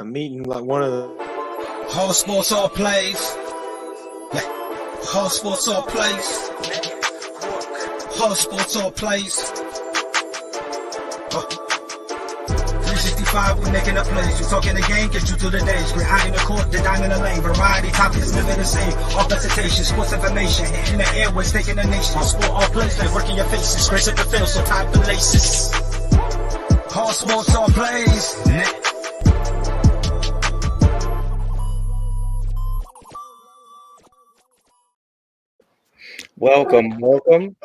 meeting like one of the All sports, all plays. All sports, all plays. All sports, all plays. 365, we making up plays. You talking the game, get you to the days. We're high in the court, the dime in the lane. Variety topics, living the same. All presentation, sports information. In the airways, taking the nation. All sport, all plays, they working your faces. Grace at the field, so tie the laces. All sports, all plays. Welcome to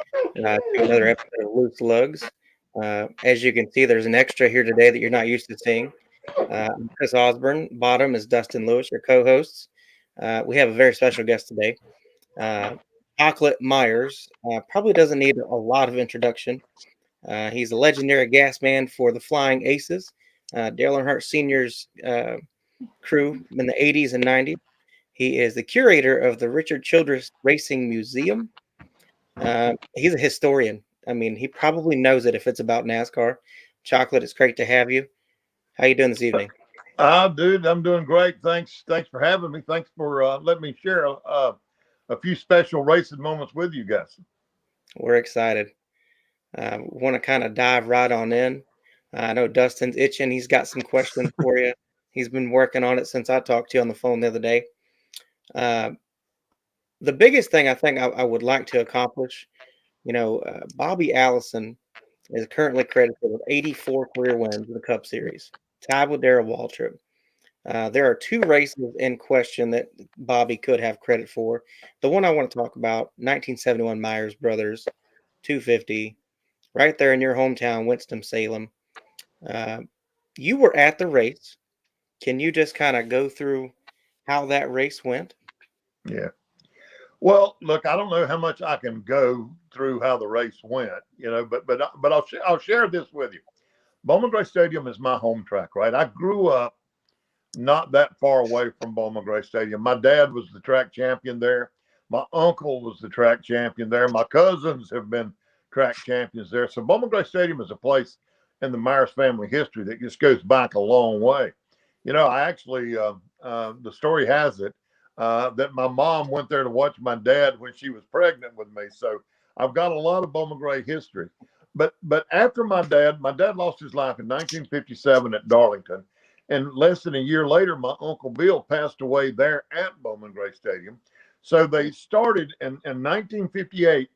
another episode of Loose Lugs. As you can see, there's an extra here today that you're not used to seeing. I'm Chris Osborne. Bottom is Dustin Lewis, your co-hosts. We have a very special guest today. Chocolate Myers probably doesn't need a lot of introduction. He's a legendary gas man for the Flying Aces, Dale Earnhardt Sr.'s crew in the 80s and 90s. He is the curator of the Richard Childress Racing Museum. He's a historian. I mean, he probably knows it if it's about NASCAR. Chocolate, it's great to have you. How you doing this evening? Dude, I'm doing great. Thanks for having me. Thanks for letting me share a few special racing moments with you guys. We're excited. Want to kind of dive right on in. I know Dustin's itching. He's got some questions for you. He's been working on it since I talked to you on the phone the other day. The biggest thing I think I would like to accomplish, Bobby Allison is currently credited with 84 career wins in the Cup Series, tied with Darrell Waltrip. There are two races in question that Bobby could have credit for. The one I want to talk about, 1971 Myers Brothers 250, right there in your hometown, Winston-Salem. You were at the race. Can you just kind of go through how that race went? Yeah. Well, look, I don't know how much I can go through how the race went, but I'll share this with you. Bowman Gray Stadium is my home track, right? I grew up not that far away from Bowman Gray Stadium. My dad was the track champion there. My uncle was the track champion there. My cousins have been track champions there. So Bowman Gray Stadium is a place in the Myers family history that just goes back a long way. I actually, the story has it, that my mom went there to watch my dad when she was pregnant with me. So I've got a lot of Bowman Gray history. But after my dad lost his life in 1957 at Darlington. And less than a year later, my Uncle Bill passed away there at Bowman Gray Stadium. So they started in 1958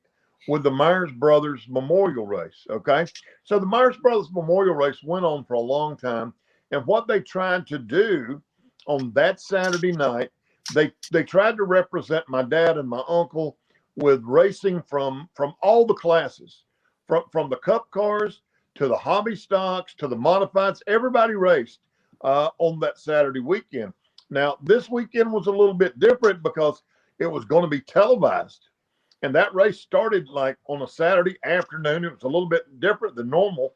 with the Myers Brothers Memorial Race, okay? So the Myers Brothers Memorial Race went on for a long time. And what they tried to do on that Saturday night, they tried to represent my dad and my uncle with racing from all the classes, from the cup cars to the hobby stocks to the modifieds. Everybody raced on that Saturday weekend. Now, this weekend was a little bit different because it was going to be televised. And that race started like on a Saturday afternoon. It was a little bit different than normal.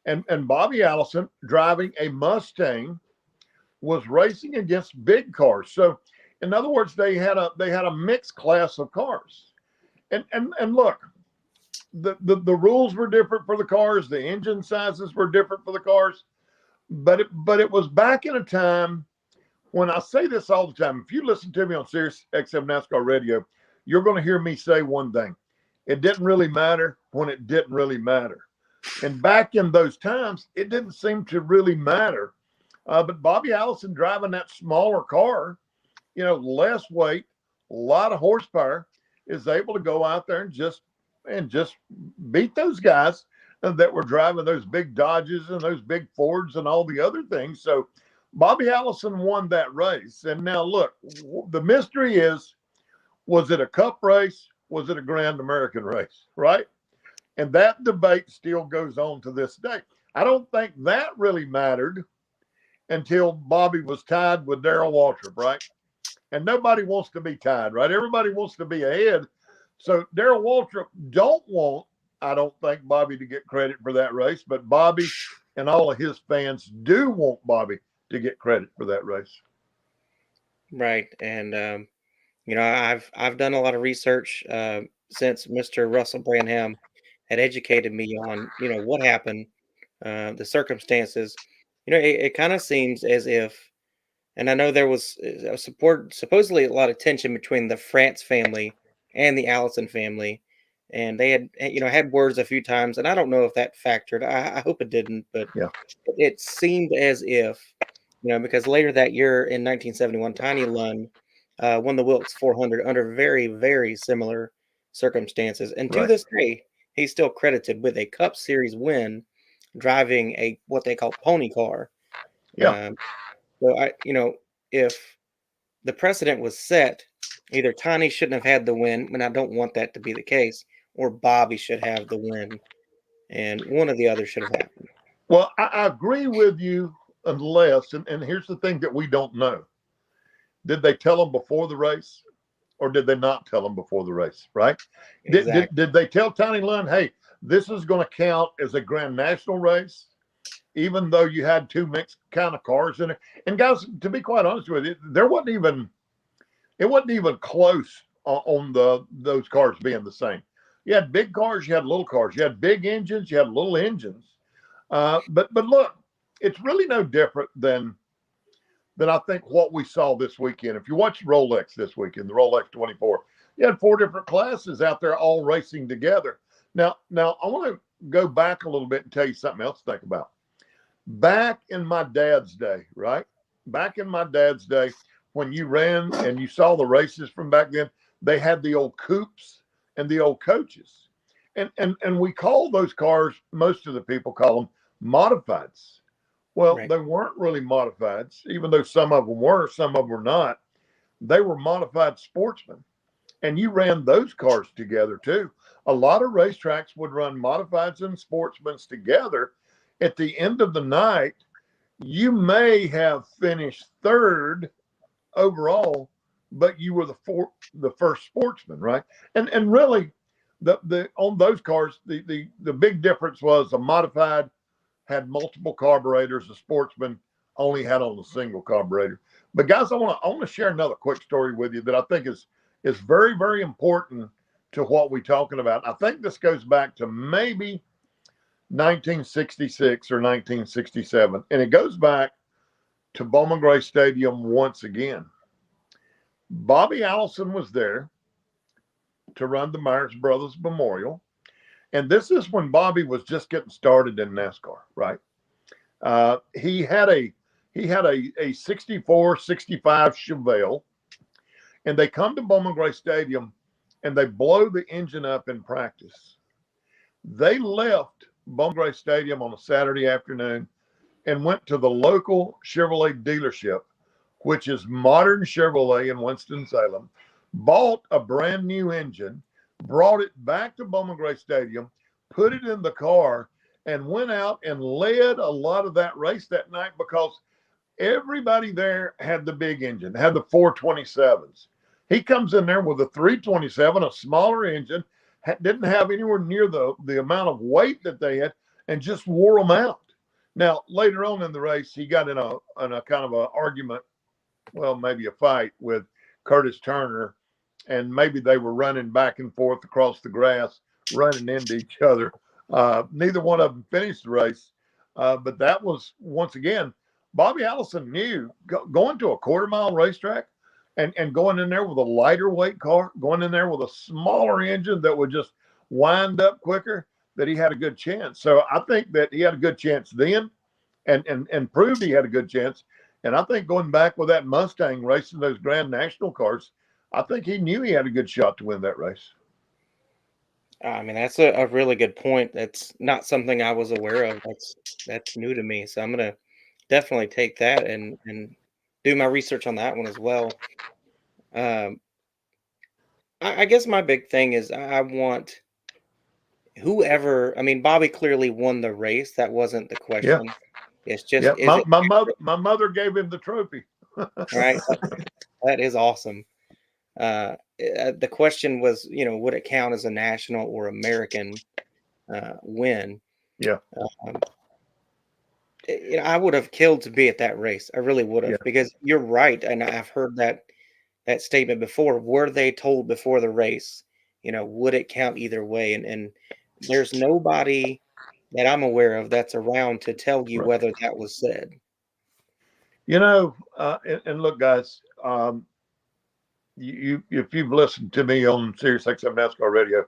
And Bobby Allison, driving a Mustang, was racing against big cars. So, in other words, they had a mixed class of cars. And look, the rules were different for the cars. The engine sizes were different for the cars. But it was back in a time when I say this all the time. If you listen to me on Sirius XM NASCAR radio, you're going to hear me say one thing. It didn't really matter when it didn't really matter. And back in those times, it didn't seem to really matter. But Bobby Allison driving that smaller car, less weight, a lot of horsepower, is able to go out there and just beat those guys that were driving those big Dodges and those big Fords and all the other things. So Bobby Allison won that race. And now look, the mystery is, was it a cup race? Was it a Grand American race? Right? And that debate still goes on to this day. I don't think that really mattered until Bobby was tied with Darrell Waltrip, right? And nobody wants to be tied, right? Everybody wants to be ahead. So Darrell Waltrip I don't think Bobby to get credit for that race, but Bobby and all of his fans do want Bobby to get credit for that race. Right. And, I've done a lot of research since Mr. Russell Branham had educated me on, what happened, the circumstances. It kind of seems as if And I know there was supposedly a lot of tension between the France family and the Allison family, and they had had words a few times, and I don't know if that factored. I hope it didn't, but Yeah. it seemed as if because later that year in 1971, Tiny Lund won the Wilkes 400 under very, very similar circumstances, and to Right. this day, he's still credited with a Cup Series win driving a what they call pony car. Yeah. So if the precedent was set, either Tiny shouldn't have had the win, and I don't want that to be the case, or Bobby should have the win, and one or the other should have happened. Well, I agree with you unless, and here's the thing that we don't know. Did they tell them before the race or did they not tell them before the race, right? Exactly. Did they tell Tiny Lund, hey, this is going to count as a Grand National race, even though you had two mixed kind of cars in it? And guys, to be quite honest with you, it wasn't even close on those cars being the same. You had big cars, you had little cars, you had big engines, you had little engines. But look, it's really no different than I think what we saw this weekend. If you watch Rolex this weekend, the Rolex 24, you had 4 different classes out there all racing together. Now I want to go back a little bit and tell you something else to think about. Back in my dad's day, right? Back in my dad's day, when you ran and you saw the races from back then, they had the old coupes and the old coaches. And we call those cars, most of the people call them modifieds. Well, Right. they weren't really modifieds, even though some of them were, some of them were not. They were modified sportsmen. And you ran those cars together too. A lot of racetracks would run modifieds and sportsmen together. At the end of the night, you may have finished third overall, but you were the first sportsman, right? And really, the on those cars, the big difference was a modified had multiple carburetors. A sportsman only had on a single carburetor. But guys, I want to share another quick story with you that I think is very, very important to what we're talking about. I think this goes back to maybe 1966 or 1967, and it goes back to Bowman Gray Stadium once again. Bobby Allison was there to run the Myers Brothers Memorial. And this is when Bobby was just getting started in NASCAR, right? He had a 64, 65 Chevelle, and they come to Bowman Gray Stadium and they blow the engine up in practice. They left Bowman Gray Stadium on a Saturday afternoon and went to the local Chevrolet dealership, which is Modern Chevrolet in Winston-Salem, bought a brand new engine, brought it back to Bowman Gray Stadium, put it in the car, and went out and led a lot of that race that night because everybody there had the big engine, had the 427s. He comes in there with a 327, a smaller engine, didn't have anywhere near the amount of weight that they had, and just wore them out. Now, later on in the race, he got in a kind of an argument, well, maybe a fight with Curtis Turner, and maybe they were running back and forth across the grass, running into each other. Neither one of them finished the race, but that was, once again, Bobby Allison knew going to a quarter-mile racetrack and going in there with a lighter weight car, going in there with a smaller engine that would just wind up quicker, that he had a good chance. So I think that he had a good chance then and proved he had a good chance. And I think going back with that Mustang racing those Grand National cars, I think he knew he had a good shot to win that race. I mean, that's a really good point. That's not something I was aware of. That's new to me. So I'm gonna definitely take that and do my research on that one as well. I guess my big thing is I want whoever. I mean, Bobby clearly won the race. That wasn't the question. Yeah. It's just Yeah, my mother gave him the trophy. right? That is awesome. The question was, would it count as a national or American win? Yeah. I would have killed to be at that race. I really would have, Yeah. because you're right, and I've heard that statement before. Were they told before the race, would it count either way? And there's nobody that I'm aware of that's around to tell you Right. whether that was said. You know, and look, guys, if you've listened to me on Sirius XM NASCAR Radio,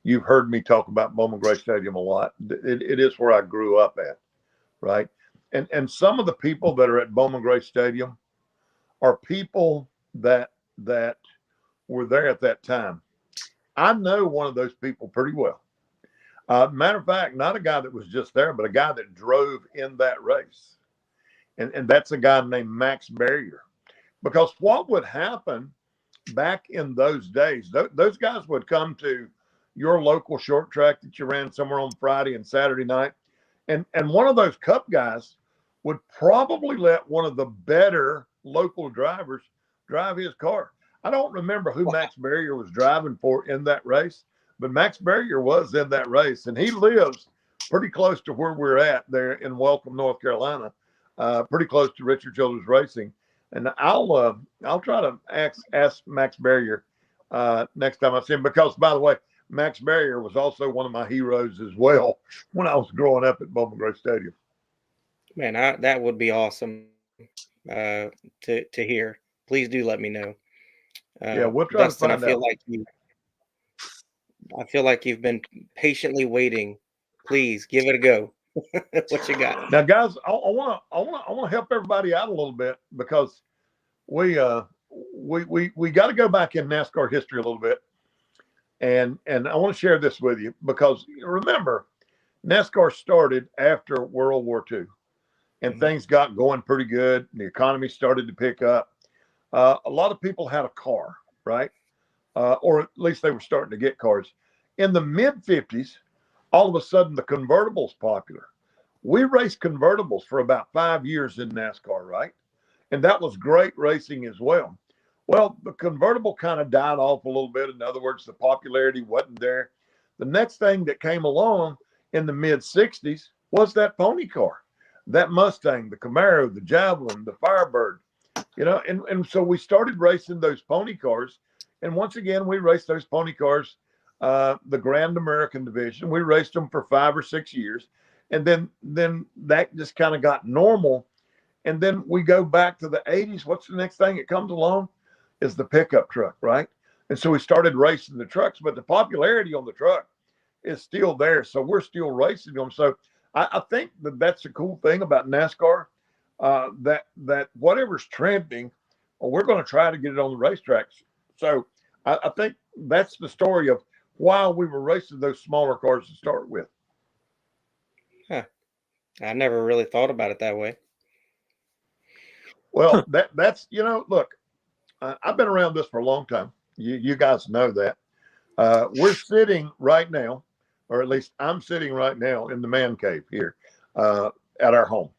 you've heard me talk about Bowman Gray Stadium a lot. It is where I grew up at, right? And some of the people that are at Bowman Gray Stadium are people that were there at that time. I know one of those people pretty well. Matter of fact, not a guy that was just there, but a guy that drove in that race. And that's a guy named Max Barrier. Because what would happen back in those days, those guys would come to your local short track that you ran somewhere on Friday and Saturday night. And one of those cup guys would probably let one of the better local drivers drive his car. I don't remember who Max Barrier was driving for in that race, but Max Barrier was in that race, and he lives pretty close to where we're at there in Welcome, North Carolina, pretty close to Richard Childress Racing. And I'll try to ask Max Barrier next time I see him, because, by the way, Max Barrier was also one of my heroes as well when I was growing up at Bowman Gray Stadium. Man, that would be awesome to hear. Please do let me know. Yeah, we'll try Dustin, to find out. I feel like you've been patiently waiting. Please give it a go. What you got now, guys? I want to help everybody out a little bit, because we got to go back in NASCAR history a little bit, and I want to share this with you, because remember, NASCAR started after World War II, and things got going pretty good. The economy started to pick up. A lot of people had a car, right? Or at least they were starting to get cars. In the mid-50s, all of a sudden, the convertible's popular. We raced convertibles for about 5 years in NASCAR, right? And that was great racing as well. Well, the convertible kind of died off a little bit. In other words, the popularity wasn't there. The next thing that came along in the mid-60s was that pony car, that Mustang, the Camaro, the Javelin, the Firebird. You know, and so we started racing those pony cars. And once again, we raced those pony cars, the Grand American Division. We raced them for 5 or 6 years. And then that just kind of got normal. And then we go back to the 80s. What's the next thing that comes along? Is the pickup truck, right? And so we started racing the trucks, but the popularity on the truck is still there. So we're still racing them. So I think that's the cool thing about NASCAR, that whatever's trending, we're going to try to get it on the racetracks. So I think that's the story of why we were racing those smaller cars to start with. Huh. I never really thought about it that way. Well, that's, you know, look, I've been around this for a long time. You guys know that. We're sitting right now, or at least I'm sitting right now in the man cave here at our home.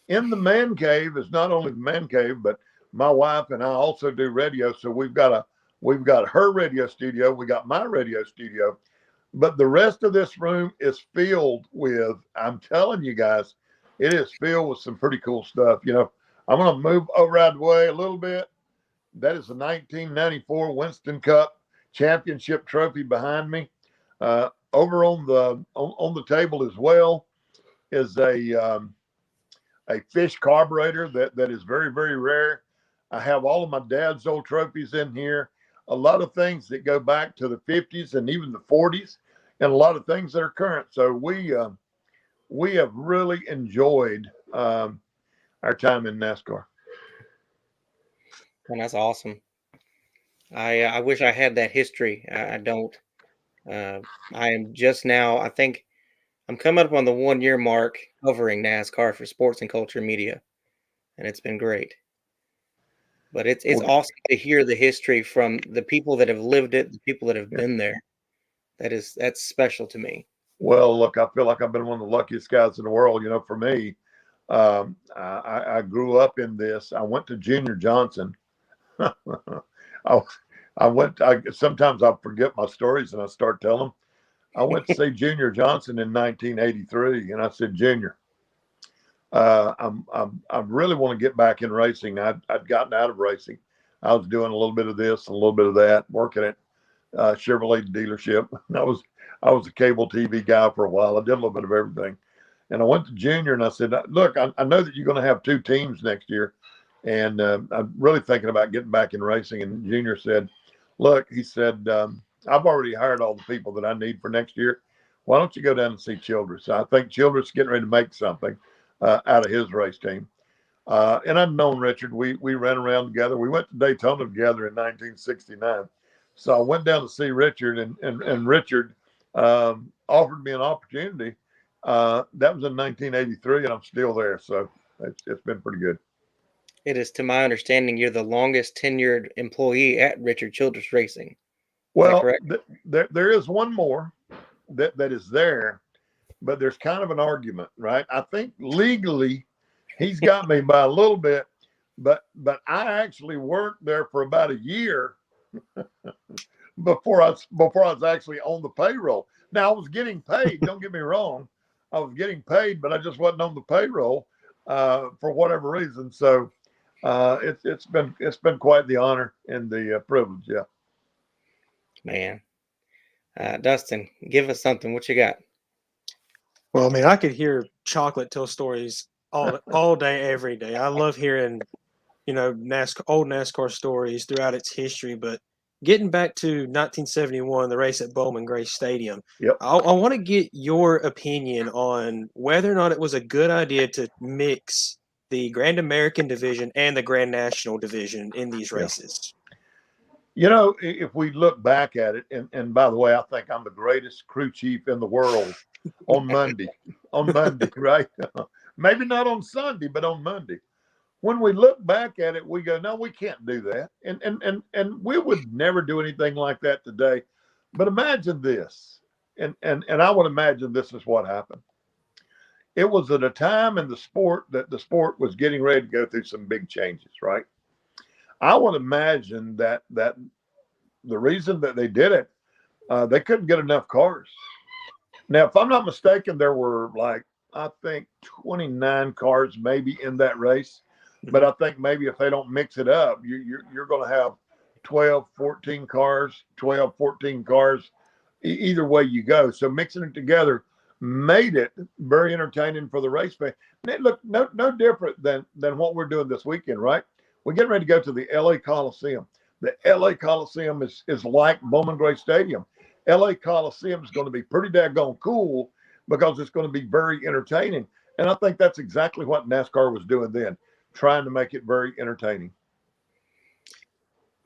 In the man cave is not only the man cave, but my wife and I also do radio. So we've got her radio studio. We got my radio studio. But the rest of this room is filled with, I'm telling you guys, it is filled with some pretty cool stuff. You know, I'm going to move over out of the way a little bit. That is the 1994 Winston Cup Championship trophy behind me. Over on the table as well is a fish carburetor that is very, very rare. I have all of my dad's old trophies in here. A lot of things that go back to the 50s and even the 40s, and a lot of things that are current. So we have really enjoyed our time in NASCAR. And that's awesome. I wish I had that history. I don't. I am just now, I think I'm coming up on the 1 year mark covering NASCAR for Sports and Culture Media, and it's been great. But it's awesome to hear the history from the people that have lived it, the people that have been there. That's special to me. Well, look, I feel like I've been one of the luckiest guys in the world. You know, for me, I grew up in this. I went to Junior Johnson. Sometimes I forget my stories and I start telling them. I went to see Junior Johnson in 1983, and I said, Junior, I really want to get back in racing. I'd gotten out of racing. I was doing a little bit of this, a little bit of that, working at Chevrolet dealership. I was a cable TV guy for a while. I did a little bit of everything. And I went to Junior and I said, look, I know that you're going to have 2 teams next year. And I'm really thinking about getting back in racing. And Junior said, look, he said, I've already hired all the people that I need for next year. Why don't you go down and see Childress? I think Childress is getting ready to make something out of his race team. And I've known Richard. We ran around together. We went to Daytona together in 1969. So I went down to see Richard, and Richard offered me an opportunity. That was in 1983, and I'm still there. So it's been pretty good. It is, to my understanding, you're the longest tenured employee at Richard Childress Racing. Is well, that correct? There is one more that is there, but there's kind of an argument, right? I think legally he's got me by a little bit, but I actually worked there for about a year before I was actually on the payroll. Now I was getting paid. Don't get me wrong, I was getting paid, but I just wasn't on the payroll for whatever reason. So it's been quite the honor and the privilege. Yeah, man. Dustin, give us something. What you got? Well, I mean, I could hear Chocolate tell stories all day, every day. I love hearing, NASCAR, old NASCAR stories throughout its history. But getting back to 1971, the race at Bowman Gray Stadium, yep. I want to get your opinion on whether or not it was a good idea to mix the Grand American division and the Grand National division in these races. If we look back at it, and by the way, I think I'm the greatest crew chief in the world on Monday, right? Maybe not on Sunday, but on Monday. When we look back at it, we go, no, we can't do that. And we would never do anything like that today. But imagine this, and I would imagine this is what happened. It was at a time in the sport that the sport was getting ready to go through some big changes, right? I would imagine that the reason that they did it, they couldn't get enough cars. Now, if I'm not mistaken, there were I think 29 cars maybe in that race. But I think maybe if they don't mix it up, you're going to have 12, 14 cars, either way you go. So mixing it together made it very entertaining for the race fan. And it looked no different than what we're doing this weekend, right? We're getting ready to go to the LA Coliseum. The LA Coliseum is like Bowman Gray Stadium. LA Coliseum is going to be pretty daggone cool because it's going to be very entertaining. And I think that's exactly what NASCAR was doing then, trying to make it very entertaining.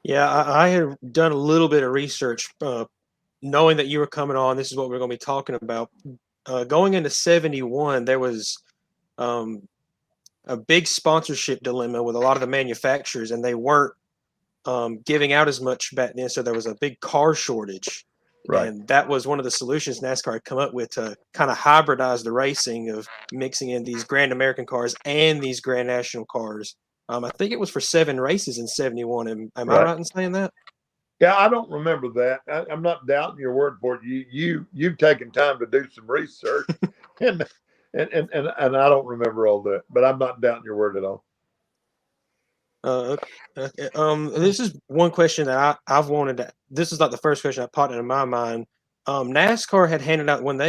Yeah, I had done a little bit of research, knowing that you were coming on. This is what we're going to be talking about. Going into 71, there was a big sponsorship dilemma with a lot of the manufacturers, and they weren't giving out as much back then. So there was a big car shortage. Right. And that was one of the solutions NASCAR had come up with to kind of hybridize the racing of mixing in these Grand American cars and these Grand National cars. I think it was for 7 races in 71. Am I right in saying that? Yeah, I don't remember that. I'm not doubting your word for it. You've taken time to do some research, and I don't remember all that, but I'm not doubting your word at all. This is one question that I've wanted to. This is not the first question that popped into my mind. NASCAR had handed out when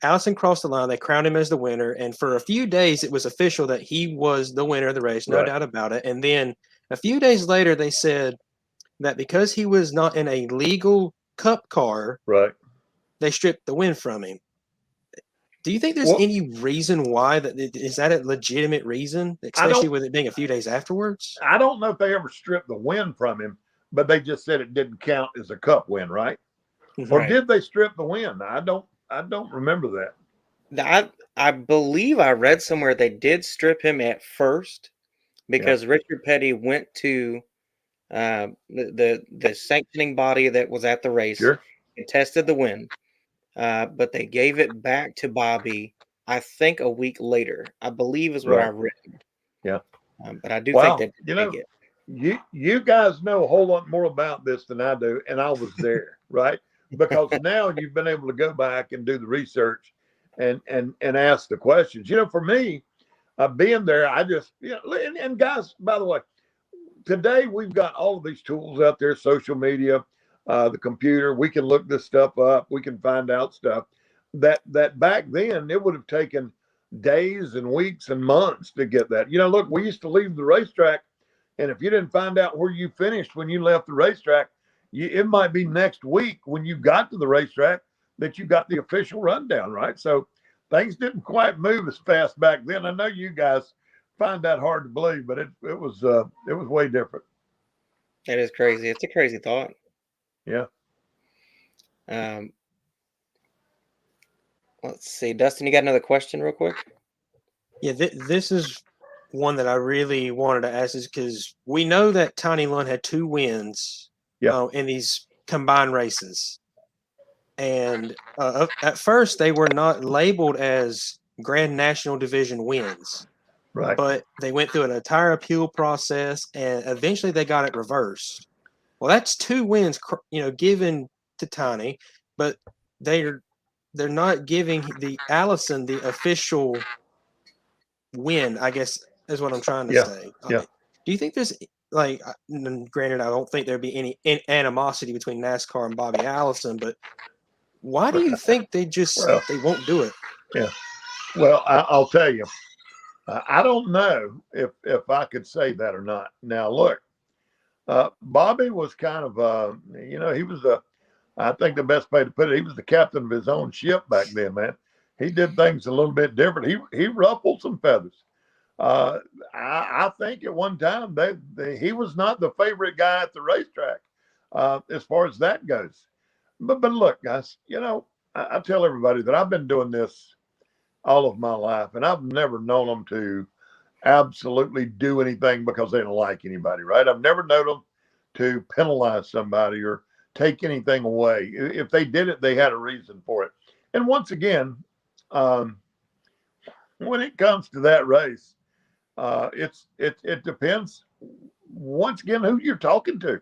Allison crossed the line, they crowned him as the winner, and for a few days it was official that he was the winner of the race, no doubt about it. And then a few days later, they said that because he was not in a legal Cup car, they stripped the win from him. Do you think there's any reason why that? Is that a legitimate reason, especially with it being a few days afterwards? I don't know if they ever stripped the win from him, but they just said it didn't count as a Cup win, right? Or did they strip the win? I don't remember that. I believe I read somewhere they did strip him at first because Richard Petty went to the sanctioning body that was at the race and tested the win. But they gave it back to Bobby, I think a week later, I believe is what I read. Yeah. But I do think that you guys know a whole lot more about this than I do, and I was there, right? Because now you've been able to go back and do the research and ask the questions. For me, being there, I just, and guys, by the way, today we've got all of these tools out there, social media, the computer. We can look this stuff up. We can find out stuff that back then it would have taken days and weeks and months to get that. Look, we used to leave the racetrack, and if you didn't find out where you finished when you left the racetrack, it might be next week when you got to the racetrack that you got the official rundown, right? So things didn't quite move as fast back then. I know you guys find that hard to believe, but it was way different. That is crazy. It's a crazy thought. Yeah. Let's see, Dustin, you got another question real quick? Yeah, this is one that I really wanted to ask, is because we know that Tiny Lund had 2 wins in these combined races. And at first, they were not labeled as Grand National Division wins. Right. But they went through an entire appeal process, and eventually they got it reversed. Well, that's 2 wins, given to Tiny, but they're not giving the Allison the official win, I guess is what I'm trying to say. Yeah. Do you think there's, like, granted, I don't think there'd be any animosity between NASCAR and Bobby Allison, but why do you think they won't do it? Yeah. Well, I'll tell you, I don't know if I could say that or not. Now, look, Bobby was kind of, he was I think the best way to put it, he was the captain of his own ship back then, man. He did things a little bit different. He ruffled some feathers. I think at one time he was not the favorite guy at the racetrack as far as that goes. But look, guys, I tell everybody that I've been doing this all of my life, and I've never known them to absolutely do anything because they don't like anybody, right? I've never known them to penalize somebody or take anything away. If they did it, they had a reason for it. And once again, when it comes to that race, it depends once again who you're talking to.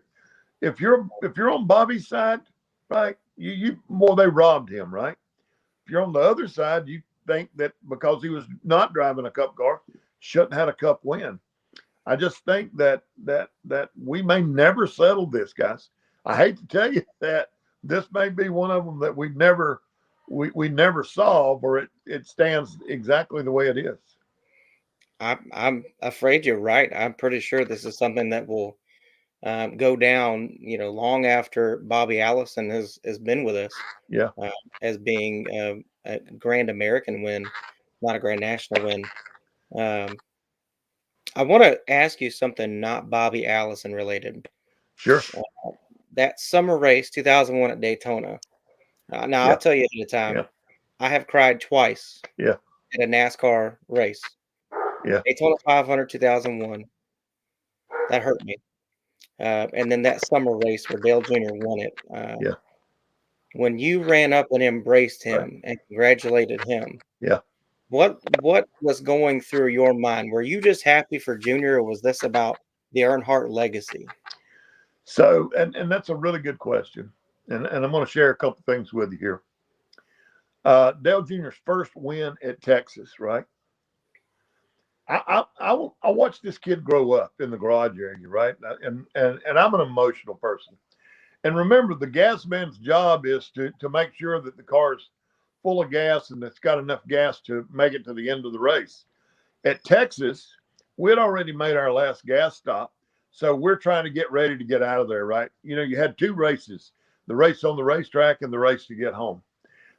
If you're on Bobby's side, right, they robbed him, right? If you're on the other side, you think that because he was not driving a cup car, shouldn't have had a cup win. I just think that we may never settle this, guys. I hate to tell you that this may be one of them that we never solve, or it stands exactly the way it is. I'm afraid you're right. I'm pretty sure this is something that will go down, long after Bobby Allison has been with us. Yeah. As being a Grand American win, not a Grand National win. I want to ask you something not Bobby Allison related. Sure. That summer race, 2001 at Daytona. Now, I'll tell you at a time, I have cried twice at a NASCAR race. Yeah. Daytona 500, 2001. That hurt me. And then that summer race where Dale Jr. won it. When you ran up and embraced him and congratulated him. Yeah. What was going through your mind? Were you just happy for Junior, or was this about the Earnhardt legacy? So, and that's a really good question. And I'm going to share a couple things with you here. Dale Jr.'s first win at Texas, right? I watched this kid grow up in the garage area, right? And I'm an emotional person. And remember, the gas man's job is to make sure that the car's full of gas and it's got enough gas to make it to the end of the race. At Texas, we'd already made our last gas stop. So we're trying to get ready to get out of there, right? You had 2 races, the race on the racetrack and the race to get home.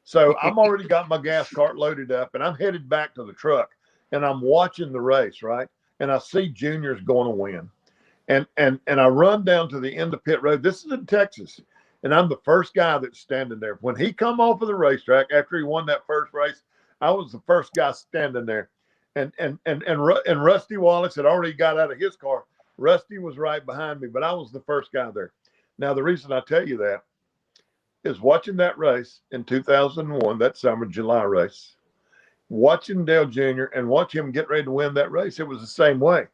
So I'm already got my gas cart loaded up and I'm headed back to the truck and I'm watching the race, right? And I see Junior's going to win. And I run down to the end of pit road. This is in Texas. And I'm the first guy that's standing there. When he come off of the racetrack after he won that first race, I was the first guy standing there. And Rusty Wallace had already got out of his car. Rusty was right behind me, but I was the first guy there. Now, the reason I tell you that is watching that race in 2001, that summer July race, watching Dale Jr. and watch him get ready to win that race, it was the same way.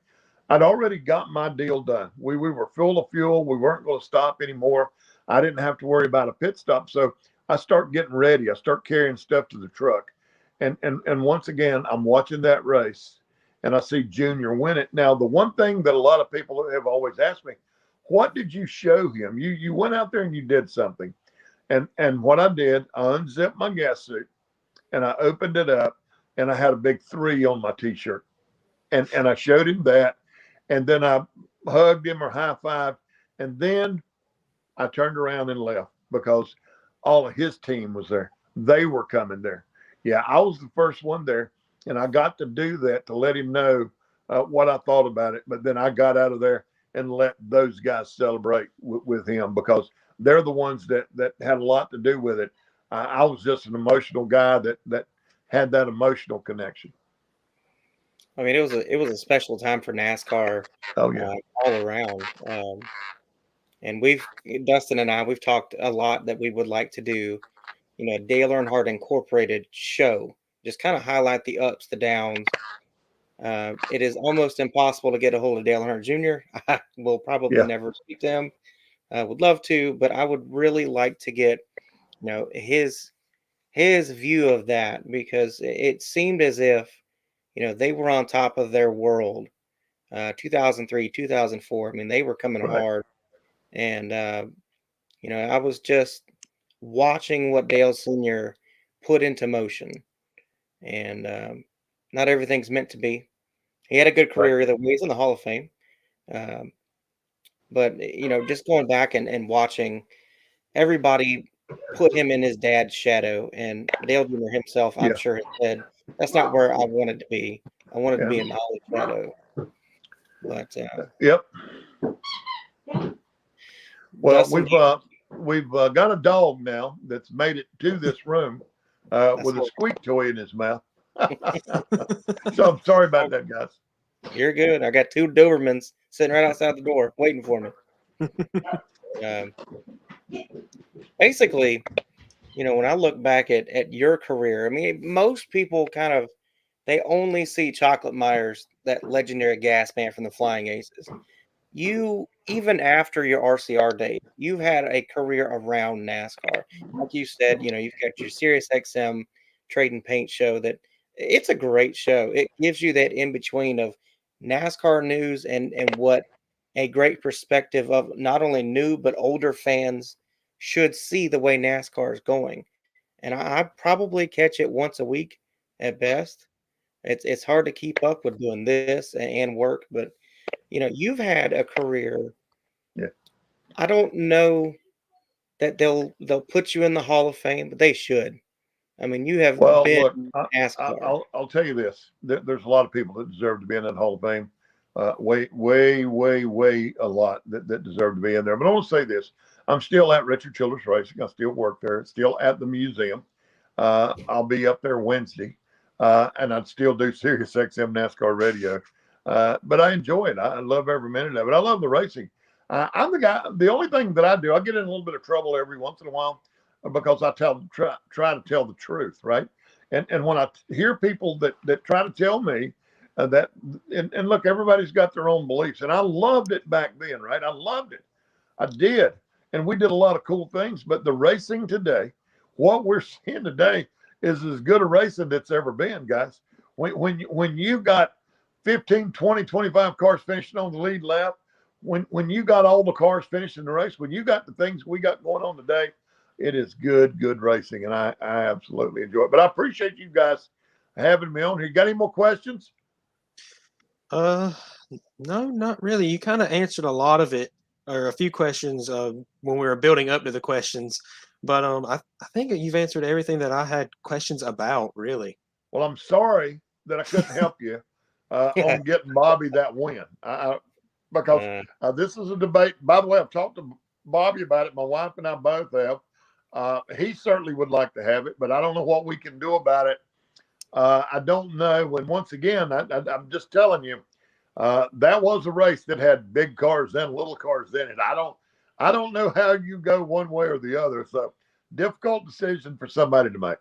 I'd already got my deal done. We were full of fuel. We weren't going to stop anymore. I didn't have to worry about a pit stop. So I start getting ready. I start carrying stuff to the truck. And once again, I'm watching that race and I see Junior win it. Now, the one thing that a lot of people have always asked me, what did you show him? You went out there and you did something. And what I did, I unzipped my gas suit and I opened it up and I had a big 3 on my T-shirt, and I showed him that, and then I hugged him or high-fived, and then I turned around and left because all of his team was there. They were coming there. Yeah, I was the first one there, and I got to do that to let him know what I thought about it. But then I got out of there and let those guys celebrate with him because they're the ones that had a lot to do with it. I was just an emotional guy that had that emotional connection. I mean, it was a special time for NASCAR Oh yeah, all around. And Dustin and I, we've talked a lot that we would like to do, a Dale Earnhardt Incorporated show, just kind of highlight the ups, the downs. It is almost impossible to get a hold of Dale Earnhardt Jr. I will probably yeah, never speak to him. I would love to, but I would really like to get, his view of that because it seemed as if, they were on top of their world. 2003, 2004. I mean, they were coming right. hard, and I was just watching what Dale Sr. put into motion, and not everything's meant to be. He had a good Right. career either way. He's in the Hall of Fame. Um, but just going back and watching everybody put him in his dad's shadow, and Dale Jr. himself, I'm Yeah, sure, has said that's not where I wanted to be. I wanted to yeah. be in my own shadow. But Yep. Well, Dustin, we've got a dog now that's made it to this room that's with a what squeak toy in his mouth. So I'm sorry about that, guys. you're good. I got 2 Dobermans sitting right outside the door waiting for me. Um, Basically, when I look back at your career, I mean, most people they only see Chocolate Myers, that legendary gas man from the Flying Aces. You, even after your RCR days, you've had a career around NASCAR. Like you said, you've got your Sirius XM Trade and Paint show that it's a great show. It gives you that in between of NASCAR news and what a great perspective of not only new but older fans should see the way NASCAR is going. And I probably catch it once a week at best. It's hard to keep up with doing this and work, but you've had a career. Yeah. I don't know that they'll put you in the Hall of Fame, but they should. I mean, you have Well, been look, NASCAR. I'll tell you this: there's a lot of people that deserve to be in that Hall of Fame. Way a lot that deserve to be in there. But I want to say this: I'm still at Richard Childress Racing. I still work there. Still at the museum. I'll be up there Wednesday, and I'd still do Sirius XM NASCAR radio. But I enjoy it. I love every minute of it. I love the racing. I'm the guy. The only thing that I do, I get in a little bit of trouble every once in a while because I try to tell the truth, right? And when I hear people that try to tell me that, and look, everybody's got their own beliefs, and I loved it back then, right? I loved it. I did, and we did a lot of cool things. But the racing today, what we're seeing today, is as good a racing that's ever been, guys. When you got 15, 20, 25 cars finishing on the lead lap, when you got all the cars finishing the race, when you got the things we got going on today, it is good racing, and I absolutely enjoy it. But I appreciate you guys having me on here. You got any more questions? No, not really. You kind of answered a lot of it, or a few questions when we were building up to the questions. But I think you've answered everything that I had questions about, really. Well, I'm sorry that I couldn't help you on getting Bobby that win. Because this is a debate. By the way, I've talked to Bobby about it. My wife and I both have. He certainly would like to have it, but I don't know what we can do about it. I don't know. And once again, I'm just telling you, that was a race that had big cars and little cars in it. I don't know how you go one way or the other. So difficult decision for somebody to make.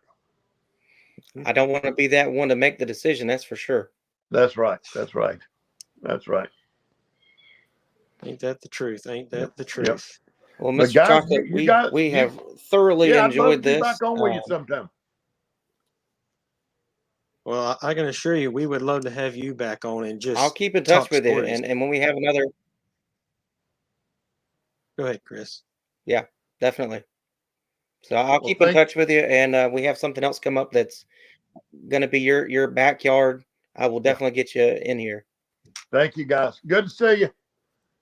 I don't want to be that one to make the decision. That's for sure. That's right. Ain't that the truth? Ain't that the truth? Yep. Well, But Mr. guys, Chocolate, we have thoroughly I'd love enjoyed to be this. back on with you sometime. Well, I can assure you, we would love to have you back on and just I'll keep in touch talk with you, sports. and when we have another, Go ahead, Chris. yeah, definitely. So I'll keep in touch with you, and we have something else come up that's going to be your backyard. I will definitely get you in here. Thank you, guys. Good to see you.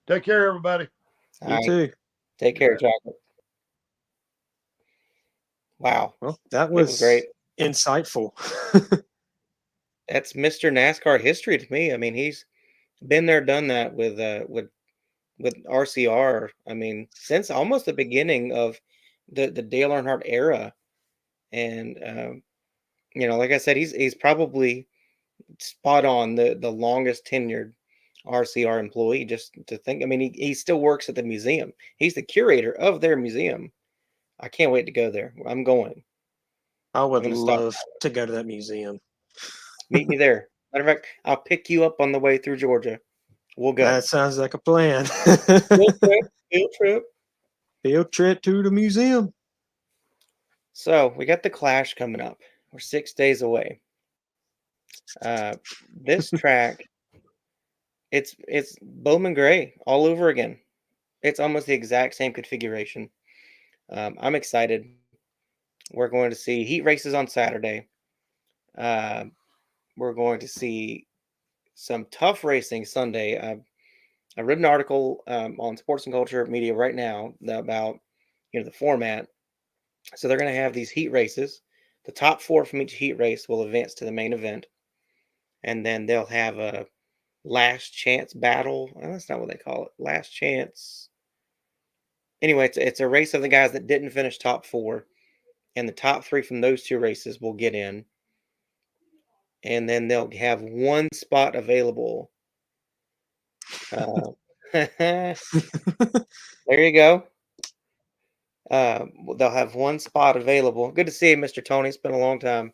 Take care, everybody. All You right. too. Take care, Chocolate. Wow. Well, that It was was great. insightful. That's Mr. NASCAR history to me. I mean, he's been there, done that with RCR. I mean, since almost the beginning of the Dale Earnhardt era, and like I said, he's probably spot on the longest tenured RCR employee. Just to think, I mean, he still works at the museum. He's the curator of their museum. I can't wait to go there. I'm going. I would I'm gonna stop. love to go to that museum. Meet me there. Matter of fact, I'll pick you up on the way through Georgia. We'll go. That sounds like a plan. Field trip. Field trip. Field trip to the museum. So we got the Clash coming up. We're 6 days away. This track, it's Bowman Gray all over again. It's almost the exact same configuration. I'm excited. We're going to see heat races on Saturday. We're going to see some tough racing Sunday. I read an article on Sports and Culture Media right now about the format. So they're going to have these heat races. The top 4 from each heat race will advance to the main event, and then they'll have a last chance battle. Well, that's not what they call it. Last chance. Anyway, it's a race of the guys that didn't finish top 4, and the top 3 from those 2 races will get in, and then they'll have one spot available. There you go. They'll have one spot available. Good to see you, Mr. Tony. It's been a long time.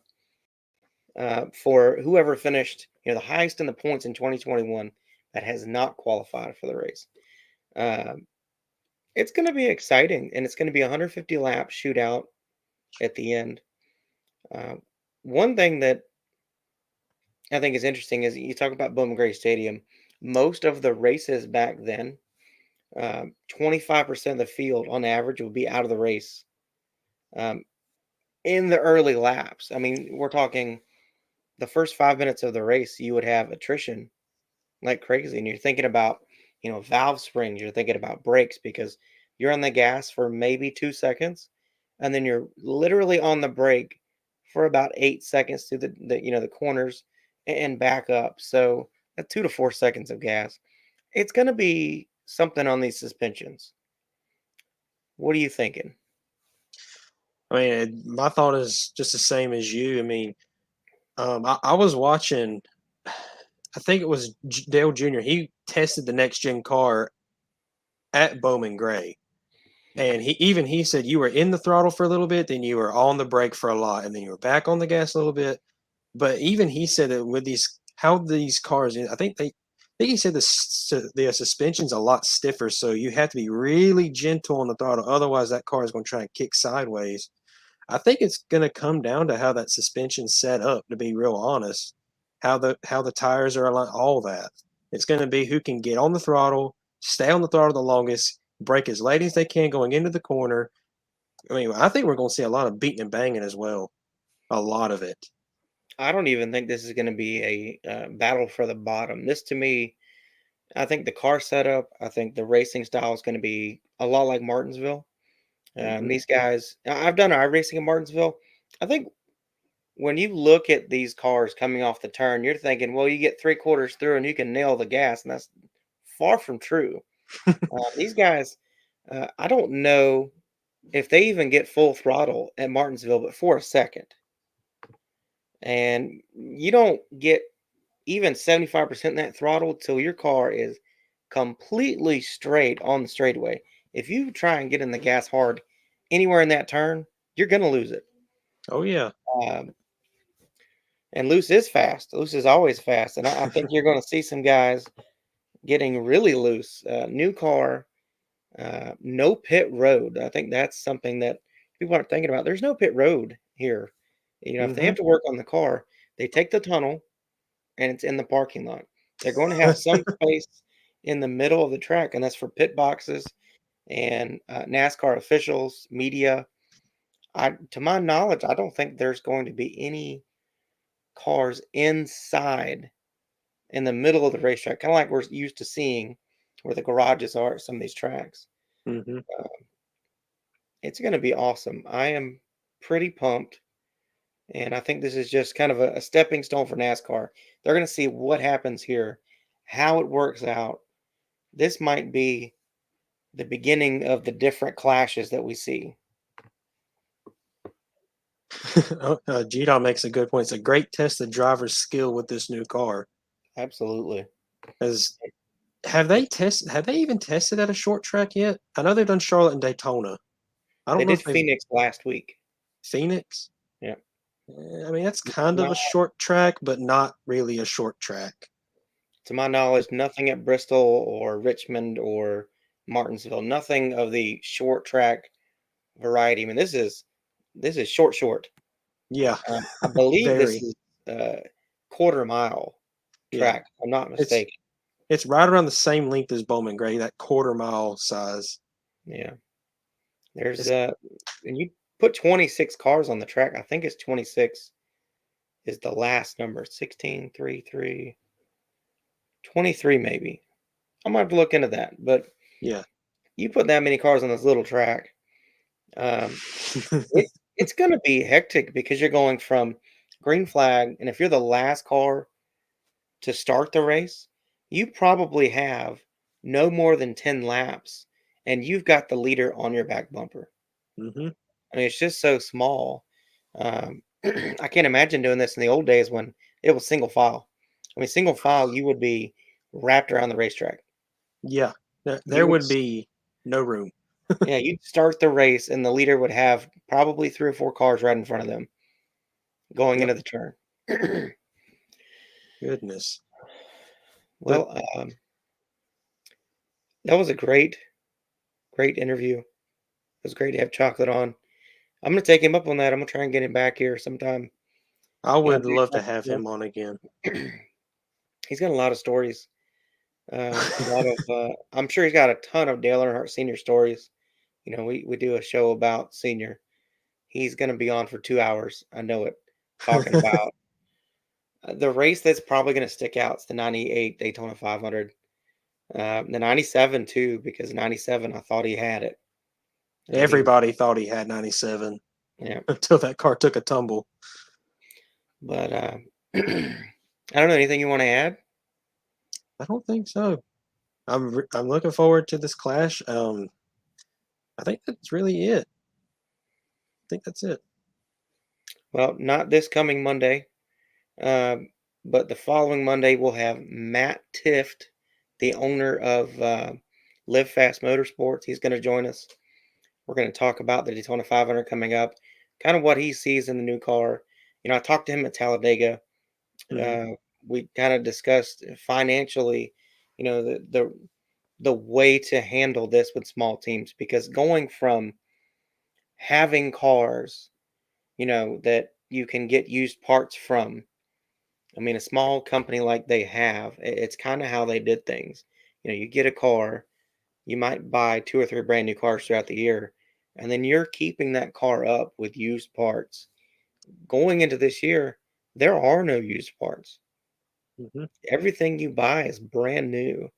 For whoever finished, the highest in the points in 2021 that has not qualified for the race. It's going to be exciting, and it's going to be a 150 lap shootout at the end. One thing that I think is interesting is you talk about Bowman Gray Stadium. Most of the races back then, 25% of the field on average would be out of the race in the early laps. I mean, we're talking the first 5 minutes of the race, you would have attrition like crazy. And you're thinking about, valve springs, you're thinking about brakes because you're on the gas for maybe 2 seconds. And then you're literally on the brake for about 8 seconds through the corners and back up. So 2 to 4 seconds of gas. It's going to be something on these suspensions. What are you thinking? I mean, my thought is just the same as you. I mean, I was watching, I think it was Dale Jr. He tested the next gen car at Bowman Gray. And he said you were in the throttle for a little bit, then you were on the brake for a lot, and then you were back on the gas a little bit. But even he said that with how these cars, I think he said the suspension's a lot stiffer, so you have to be really gentle on the throttle. Otherwise, that car is going to try and kick sideways. I think it's going to come down to how that suspension's set up, to be real honest, how the tires are aligned, all that. It's going to be who can get on the throttle, stay on the throttle the longest, brake as late as they can going into the corner. I mean, I think we're going to see a lot of beating and banging as well, a lot of it. I don't even think this is going to be a battle for the bottom. This, to me, I think the car setup, I think the racing style is going to be a lot like Martinsville. These guys, I've done iRacing in Martinsville. I think when you look at these cars coming off the turn, you're thinking, well, you get 3/4 through and you can nail the gas, and that's far from true. These guys, I don't know if they even get full throttle at Martinsville, but for a second. And you don't get even 75% in that throttle till your car is completely straight on the straightaway. If you try and get in the gas hard anywhere in that turn, you're going to lose it. Oh, yeah. And Luce is fast. Luce is always fast. And I think you're going to see some guys getting really loose. New car, no pit road. I think that's something that people aren't thinking about. There's no pit road here. If they have to work on the car, they take the tunnel and it's in the parking lot. They're going to have some space in the middle of the track, and that's for pit boxes and NASCAR officials, media. To my knowledge, I don't think there's going to be any cars inside in the middle of the racetrack, kind of like we're used to seeing where the garages are at some of these tracks. Hmm. It's going to be awesome. I am pretty pumped. And I think this is just kind of a stepping stone for NASCAR. They're going to see what happens here, how it works out. This might be the beginning of the different clashes that we see. G-Dog makes a good point. It's a great test of driver's skill with this new car. Absolutely. As have they even tested at a short track yet? I know they've done Charlotte and Daytona. I They don't know did if they've Phoenix last week. Phoenix. Yeah. I mean, that's kind of a short track, but not really a short track. To my knowledge, nothing at Bristol or Richmond or Martinsville. Nothing of the short track variety. I mean, this is short. Yeah, I believe this very. is quarter mile Yeah. track. If I'm not mistaken. It's right around the same length as Bowman Gray, that quarter mile size. Yeah. There's and you put 26 cars on the track. I think it's 26 is the last number. 16, 3, 3, 23 maybe. I might have to look into that. But Yeah. you put that many cars on this little track, it's going to be hectic because you're going from green flag, and if you're the last car to start the race, you probably have no more than 10 laps, and you've got the leader on your back bumper. Hmm. I mean, it's just so small. I can't imagine doing this in the old days when it was single file. I mean, single file, you would be wrapped around the racetrack. Yeah, You there would would be no room. Yeah, you'd start the race, and the leader would have probably 3 or 4 cars right in front of them going Yep. into the turn. Goodness. Well, that was a great interview. It was great to have Chocolate on. I'm going to take him up on that. I'm going to try and get him back here sometime. I would Maybe love to talk have to him on again. He's got a lot of stories. I'm sure he's got a ton of Dale Earnhardt Senior stories. You know, we do a show about Senior. He's going to be on for 2 hours. I know it. Talking about the race that's probably going to stick out is the 98 Daytona 500. The 97 too, because 97, I thought he had it. Everybody thought he had 97 Yeah. until that car took a tumble. But I don't know. Anything you want to add? I don't think so. I'm looking forward to this clash. I think that's really it. I think that's it. Well, not this coming Monday, but the following Monday we'll have Matt Tift, the owner of Live Fast Motorsports. He's going to join us. We're going to talk about the Daytona 500 coming up, kind of what he sees in the new car. You know, I talked to him at Talladega. Mhm. We kind of discussed financially, you know, the way to handle this with small teams, because going from having cars, you know, that you can get used parts from. I mean, a small company like they have, it's kind of how they did things. You know, you get a car, you might buy 2 or 3 brand new cars throughout the year, and then you're keeping that car up with used parts. Going into this year, there are no used parts. Mhm. Everything you buy is brand new.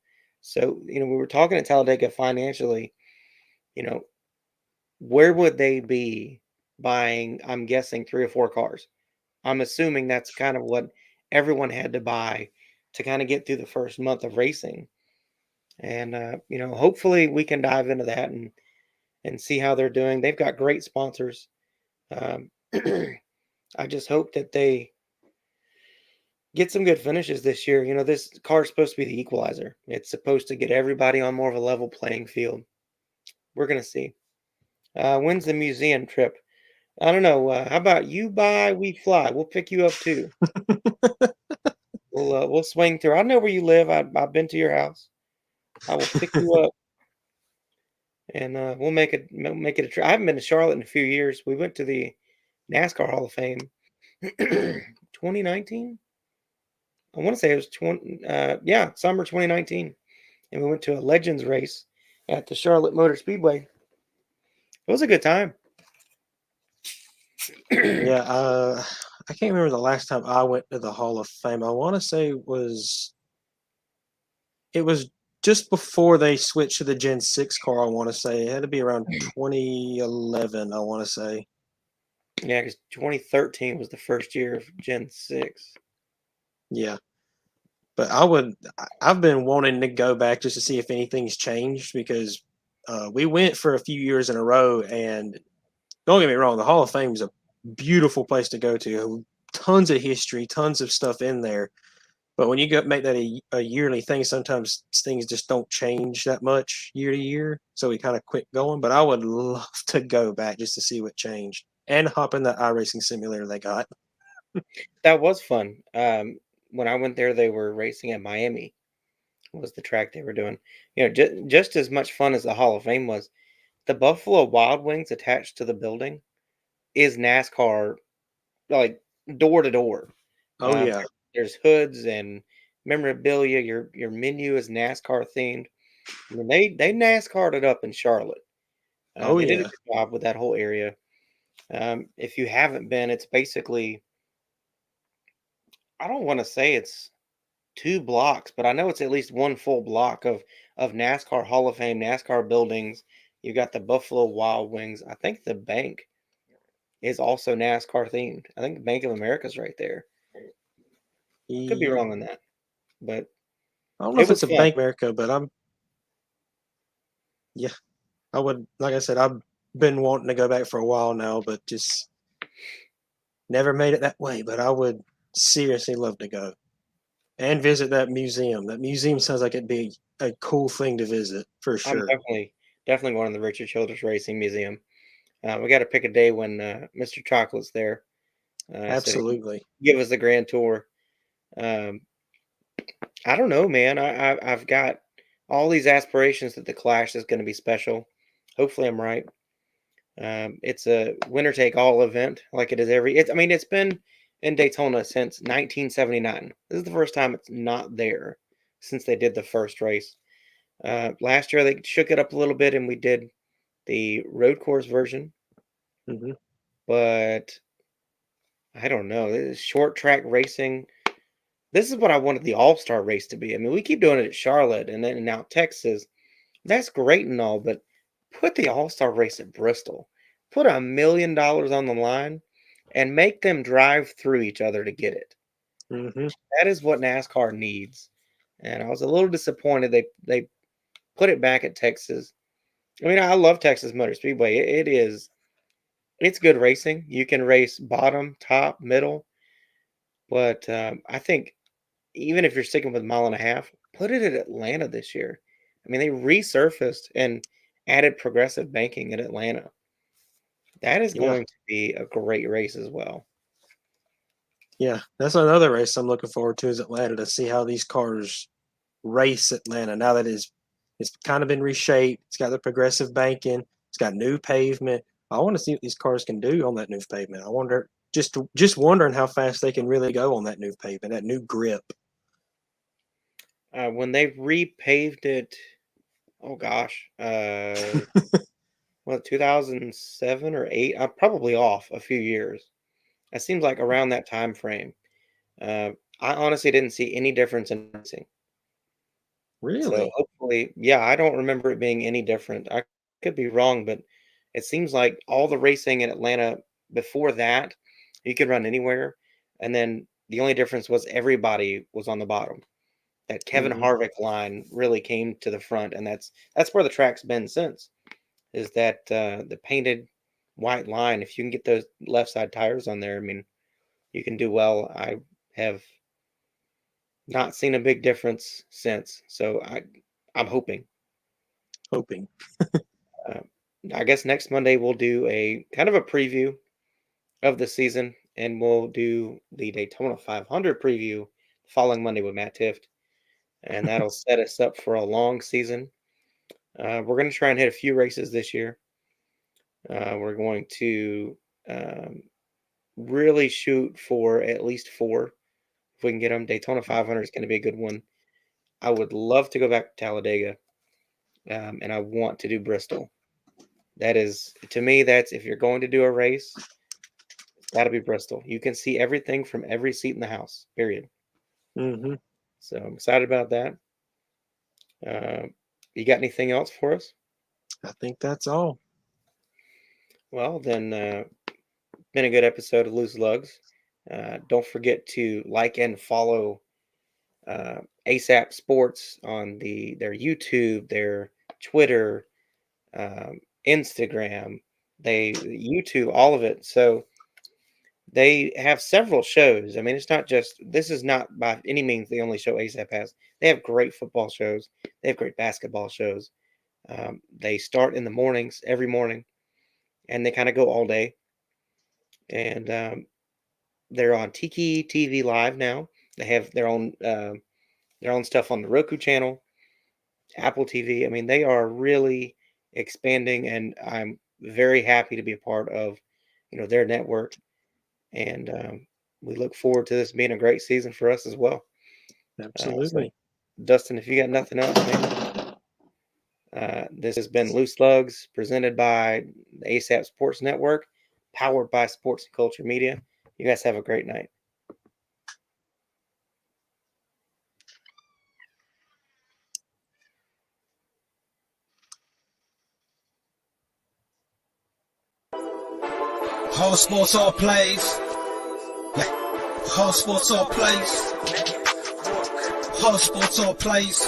So, you know, we were talking at Talladega financially, you know, where would they be buying, I'm guessing, 3 or 4 cars? I'm assuming that's kind of what everyone had to buy to kind of get through the first month of racing. And you know, hopefully we can dive into that and see how they're doing. They've got great sponsors. Um, I just hope that they get some good finishes this year. You know, this car is supposed to be the equalizer. It's supposed to get everybody on more of a level playing field. We're gonna see. When's the museum trip? I don't know. How about you buy, we fly? We'll pick you up too. We'll swing through. I know where you live. I've been to your house. I will pick you up, and we'll make it a trip. I haven't been to Charlotte in a few years. We went to the NASCAR Hall of Fame, 2019. I want to say it was 20. Yeah, summer 2019, and we went to a Legends race at the Charlotte Motor Speedway. It was a good time. Yeah, I can't remember the last time I went to the Hall of Fame. I want to say it was just before they switched to the Gen 6 car. I want to say it had to be around 2011. I want to say. Yeah, because 2013 was the first year of Gen 6. Yeah, but I've been wanting to go back just to see if anything's changed because we went for a few years in a row, and don't get me wrong, the Hall of Fame is a beautiful place to go to. Tons of history, tons of stuff in there. But when you go make that a yearly thing, sometimes things just don't change that much year to year. So we kind of quit going. But I would love to go back just to see what changed and hop in that iRacing simulator they got. That was fun. When I went there, they were racing at Miami. Was the track they were doing? Just as much fun as the Hall of Fame was. The Buffalo Wild Wings attached to the building is NASCAR, like door to door. Oh yeah, There's hoods and memorabilia. Your menu is NASCAR themed. I mean, they NASCAR'd it up in Charlotte. oh They did a yeah, good job with that whole area. If you haven't been, it's basically, I don't want to say it's 2 blocks, but I know it's at least one full block of NASCAR Hall of Fame, NASCAR buildings. You got the Buffalo Wild Wings. I think the bank is also NASCAR themed. I think Bank of America's right there. Could be wrong on that, but I don't know it if it's was a fun. Bank America, but yeah, I would, like I said, I've been wanting to go back for a while now, but just never made it that way. But I would seriously love to go and visit that museum. That museum sounds like it'd be a cool thing to visit for I'm sure. definitely going to the Richard Childress Racing Museum. We got to pick a day when Mr. Chocolate's there, so he can Absolutely. give us the grand tour. Um, I don't know, man. I've got all these aspirations that the Clash is going to be special. Hopefully, I'm right. It's a winner take all event, like it is I mean, it's been in Daytona since 1979. This is the first time it's not there since they did the first race. Last year they shook it up a little bit, and we did the road course version, Hmm. but I don't know. This is short track racing. This is what I wanted the All Star race to be. I mean, we keep doing it at Charlotte and then now Texas. That's great and all, but put the All Star race at Bristol. Put $1 million on the line and make them drive through each other to get it. Hmm. That is what NASCAR needs. And I was a little disappointed they put it back at Texas. I mean, I love Texas Motor Speedway. It's good racing. You can race bottom, top, middle, but I think even if you're sticking with 1.5 miles, put it at Atlanta this year. I mean, they resurfaced and added progressive banking in Atlanta. That is Yeah. going to be a great race as well. Yeah. That's another race I'm looking forward to is Atlanta to see how these cars race Atlanta now that it's kind of been reshaped. It's got the progressive banking. It's got new pavement. I want to see what these cars can do on that new pavement. I wonder just wondering how fast they can really go on that new pavement, that new grip. When they repaved it, oh gosh, well, 2007 or 8, I'm probably off a few years. It seems like around that time frame. I honestly didn't see any difference in racing. So Really? hopefully, yeah, I don't remember it being any different. I could be wrong, but it seems like all the racing in Atlanta before that, you could run anywhere. And then the only difference was everybody was on the bottom. That Kevin Hmm. Harvick line really came to the front, and that's where the track's been since. Is that the painted white line? If you can get those left side tires on there, I mean, you can do well. I have not seen a big difference since, so I'm hoping. Hoping. Uh, I guess next Monday we'll do a kind of a preview of the season, and we'll do the Daytona 500 preview the following Monday with Matt Tift, and that'll set us up for a long season. We're going to try and hit a few races this year. We're going to really shoot for at least 4 if we can get them. Daytona 500 is going to be a good one. I would love to go back to Talladega, and I want to do Bristol. That is, to me, that's if you're going to do a race, That'll be Bristol. You can see everything from every seat in the house, period. Mm-hmm. So I'm excited about that. You got anything else for us? I think that's all. Well, then, been a good episode of Loose Lugs. Don't forget to like and follow ASAP Sports on their YouTube, their Twitter, Instagram, YouTube, all of it. So they have several shows. I mean, this is not by any means the only show ASAP has. They have great football shows. They have great basketball shows. They start in the mornings, every morning, and they kind of go all day. And they're on Tiki TV Live now. They have their own stuff on the Roku channel, Apple TV. I mean, they are really expanding, and I'm very happy to be a part of, their network. And we look forward to this being a great season for us as well. Absolutely. So, Dustin, if you got nothing else, man, this has been Loose Lugs, presented by the ASAP Sports Network, powered by Sports and Culture Media. You guys have a great night. Whole sports all plays. Yeah. Whole sports all plays. Whole sports all plays.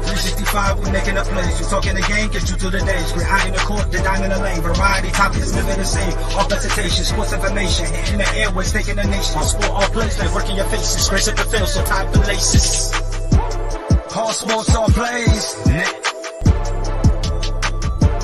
365, we making a plays. You talking the game, get you to the days. We're high in the court, the dime in the lane. Variety topics, living the same. All presentation, sports information. In the airways, taking the nation. Sport all plays, like working your faces. Grace at the field, so tie the laces. Whole sports all plays.